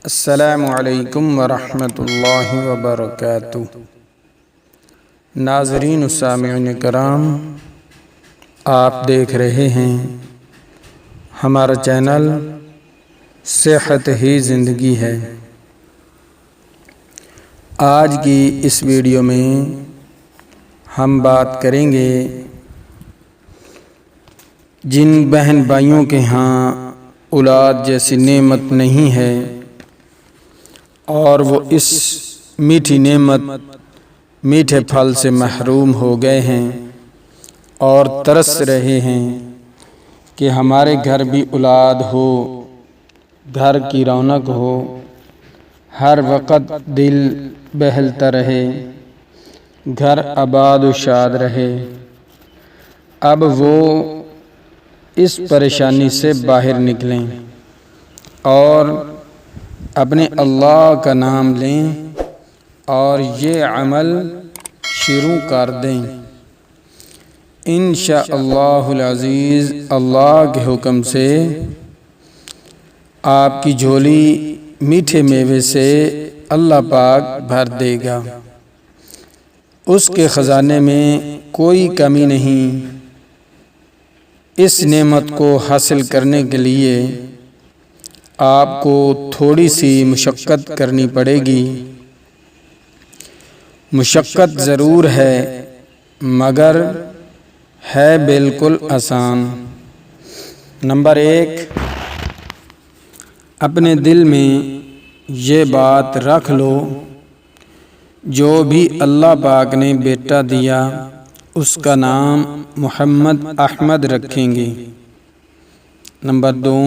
السلام علیکم ورحمۃ اللہ وبرکاتہ۔ ناظرین و سامعین کرام، آپ دیکھ رہے ہیں ہمارا چینل صحت ہی زندگی ہے۔ آج کی اس ویڈیو میں ہم بات کریں گے جن بہن بھائیوں کے ہاں اولاد جیسی نعمت نہیں ہے اور وہ اس میٹھی نعمت میٹھے پھل سے محروم ہو گئے ہیں اور ترس رہے ہیں کہ ہمارے گھر بھی اولاد ہو، گھر کی رونق ہو، ہر وقت دل بہلتا رہے، گھر آباد و شاد رہے۔ اب وہ اس پریشانی سے باہر نکلیں اور اپنے اللہ کا نام لیں اور یہ عمل شروع کر دیں۔ انشاءاللہ العزیز اللہ کے حکم سے آپ کی جھولی میٹھے میوے سے اللہ پاک بھر دے گا۔ اس کے خزانے میں کوئی کمی نہیں۔ اس نعمت کو حاصل کرنے کے لیے آپ کو تھوڑی سی مشقت کرنی پڑے گی۔ مشقت ضرور ہے مگر ہے بالکل آسان۔ نمبر 1، اپنے دل میں یہ بات رکھ لو، جو بھی اللہ پاک نے بیٹا دیا اس کا نام محمد احمد رکھیں گے۔ نمبر 2،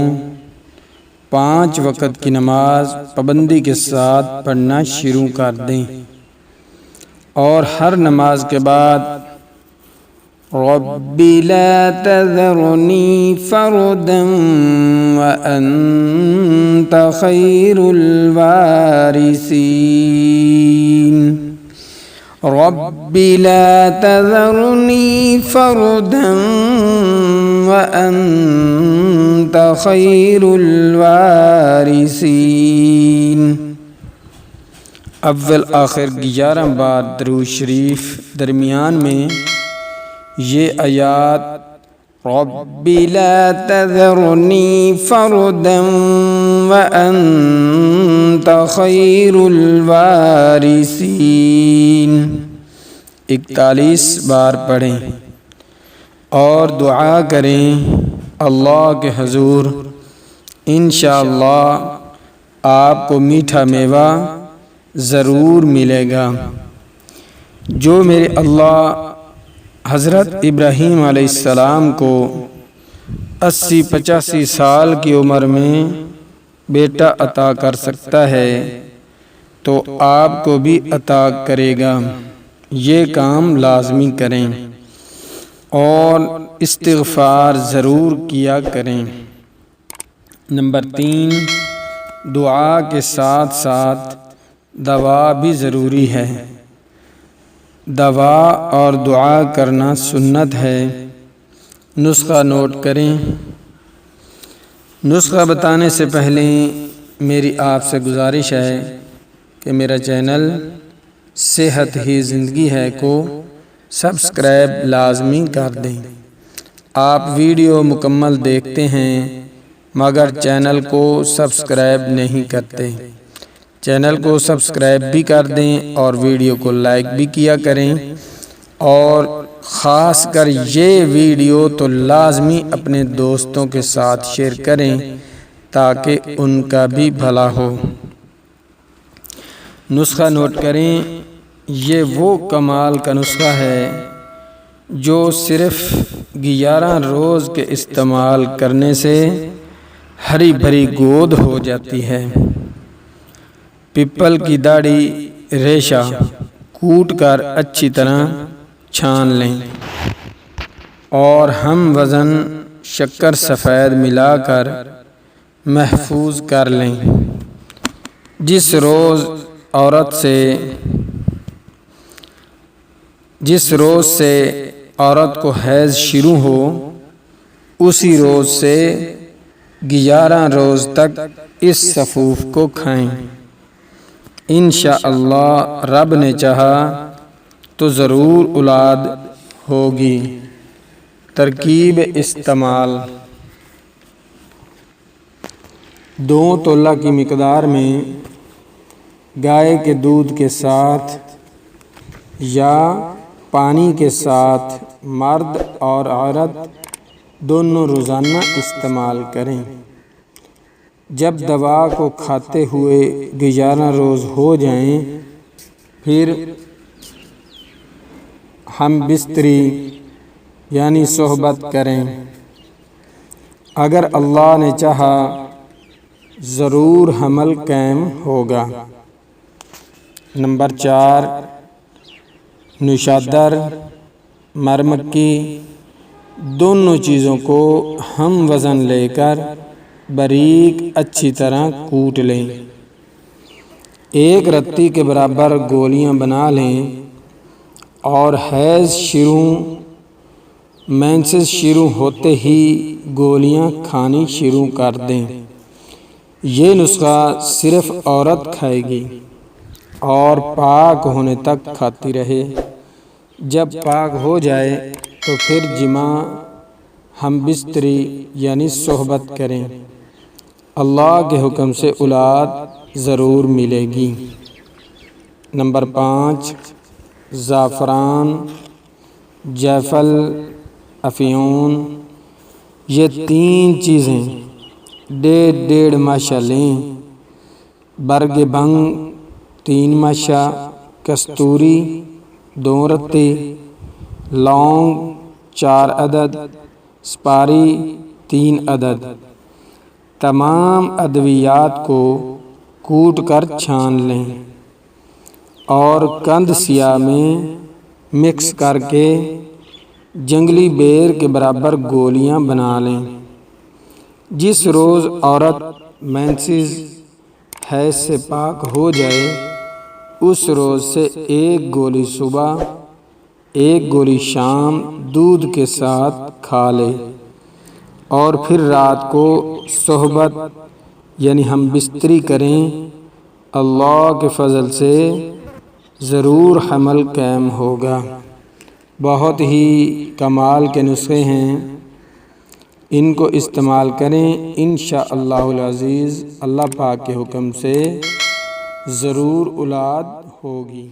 5 وقت کی نماز پابندی کے ساتھ پڑھنا شروع کر دیں اور ہر نماز کے بعد رب لا تذرنی فردا وانت خیر الوارثین، رب لا تذرنی فردا وانت خیر الوارثین۔ اول آخر 11 بار درود شریف، درمیان میں یہ آیات رب لا تذرنی فردا وانت خیر الوارثین 41 بار پڑھیں اور دعا کریں اللہ کے حضور انشاءاللہ آپ کو میٹھا میوہ ضرور ملے گا۔ جو میرے اللہ حضرت ابراہیم علیہ السلام کو 80-85 سال کی عمر میں بیٹا عطا کر سکتا ہے تو آپ کو بھی عطا کرے گا۔ یہ کام لازمی کریں اور استغفار ضرور کیا کریں۔ نمبر 3، دعا کے ساتھ ساتھ دوا بھی ضروری ہے۔ دوا اور دعا کرنا سنت ہے۔ نسخہ نوٹ کریں۔ نسخہ بتانے سے پہلے میری آپ سے گزارش ہے کہ میرا چینل صحت ہی زندگی ہے کو سبسکرائب لازمی کر دیں۔ آپ ویڈیو مکمل دیکھتے ہیں مگر چینل کو سبسکرائب نہیں کرتے۔ چینل کو سبسکرائب بھی کر دیں اور ویڈیو کو لائک بھی کیا کریں، اور خاص کر یہ ویڈیو تو لازمی اپنے دوستوں کے ساتھ شیئر کریں تاکہ ان کا بھی بھلا ہو۔ نسخہ نوٹ کریں۔ یہ وہ کمال کا نسخہ ہے جو صرف 11 روز کے استعمال کرنے سے ہری بھری گود ہو جاتی ہے۔ پیپل کی داڑھی ریشہ کوٹ کر اچھی طرح چھان لیں اور ہم وزن شکر سفید ملا کر محفوظ کر لیں۔ جس روز عورت کو حیض شروع ہو اسی روز سے 11 روز تک اس سفوف کو کھائیں۔ انشاءاللہ رب نے چاہا تو ضرور اولاد ہوگی۔ ترکیب استعمال: 2 تولہ کی مقدار میں گائے کے دودھ کے ساتھ یا پانی کے ساتھ مرد اور عورت دونوں روزانہ استعمال کریں۔ جب دوا کو کھاتے ہوئے 11 روز ہو جائیں پھر ہم بستری یعنی صحبت کریں۔ اگر اللہ نے چاہا ضرور حمل قائم ہوگا۔ نمبر 4، نوشادر، مرمکی دونوں چیزوں کو ہم وزن لے کر باریک اچھی طرح کوٹ لیں۔ 1 رتی کے برابر گولیاں بنا لیں اور مینسز شروع ہوتے ہی گولیاں کھانی شروع کر دیں۔ یہ نسخہ صرف عورت کھائے گی اور پاک ہونے تک کھاتی رہے۔ جب پاک ہو جائے تو پھر جماع ہم بستری یعنی صحبت کریں۔ اللہ کے حکم سے اولاد ضرور ملے گی۔ نمبر 5، زعفران، جیفل، افیون یہ 3 چیزیں 1.5 ماشا لیں۔ برگ بھنگ 3 ماشا، کستوری 2 رتی، لونگ 4 عدد، سپاری 3 عدد۔ تمام ادویات کو کوٹ کر چھان لیں اور قند سیاہ میں مکس کر کے جنگلی بیر کے برابر گولیاں بنا لیں۔ جس روز عورت مینسز حیض سے پاک ہو جائے اس روز سے 1 گولی صبح 1 گولی شام دودھ کے ساتھ کھا لے اور پھر رات کو صحبت یعنی ہم بستری کریں۔ اللہ کے فضل سے ضرور حمل قائم ہوگا۔ بہت ہی کمال کے نسخے ہیں، ان کو استعمال کریں، انشاءاللہ العزیز اللہ پاک کے حکم سے ضرور اولاد ہوگی۔